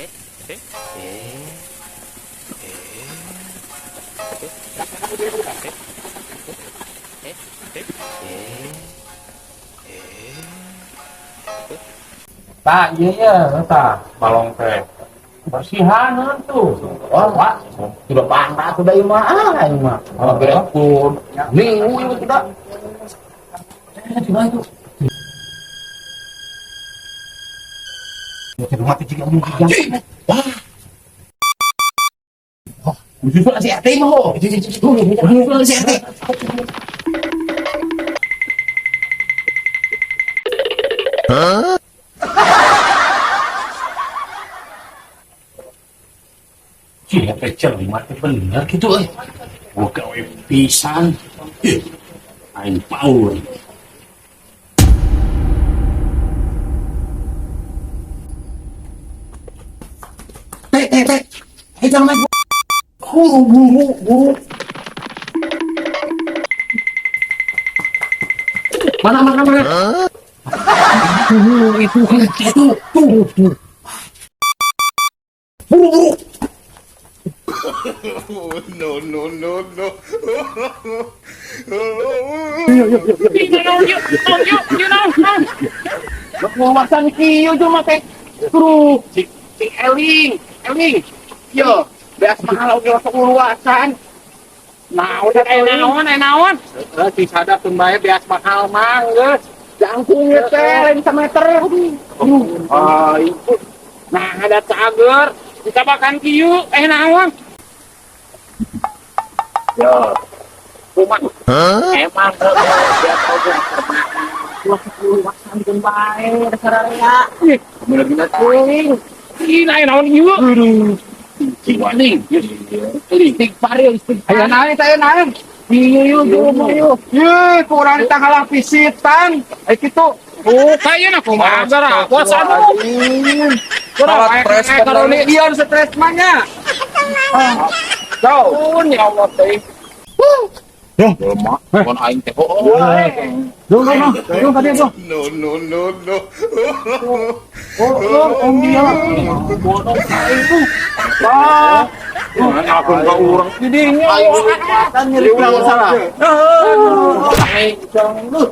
Tak, iya, tak, balong teh. Bersihan tuh. Oh, Pak. Sudah panas sudah imah, imah. Oh, betul. Minggu itu kita. Cuma itu. Kita mati juga mungkin. Wah. Oh, justru si RT mah. Justru si RT. Hah? Cih, pecel mati bener gitu buka pisan. Aing power. Jangan main. Buru. Mana? Itu kan tuh. Buru. No. Mau masan kieu cuma teh. Terus si Eling. Yo, beas mahal oge masuk uluasan. Naon naon. Si sadap tun bae beas mahal mah geus. Jangkung ge teh lain sameter. Itu. Nah, ada cager. Kita makan kieu naon. Yo. Kumaha? Emang dia tahu gua uluasan tun bae dasarnya. Bener-bener kuing. Ih, naon kieu? Cing, istighfar. Ayo naik. Yuk. Kurang tanggalah visitan. Ayo gitu. Kayaknya aku mager. Puasa dulu. Kurang karoni ion stres manya. Jauh. Ya Allah teh. Lemah, kon aing teh. Duh, kadieu tuh. No. Om dia. Bodoh itu. Aku enggak urang. Jadi ayo makan nyeri salah. Aduh, jangan lu.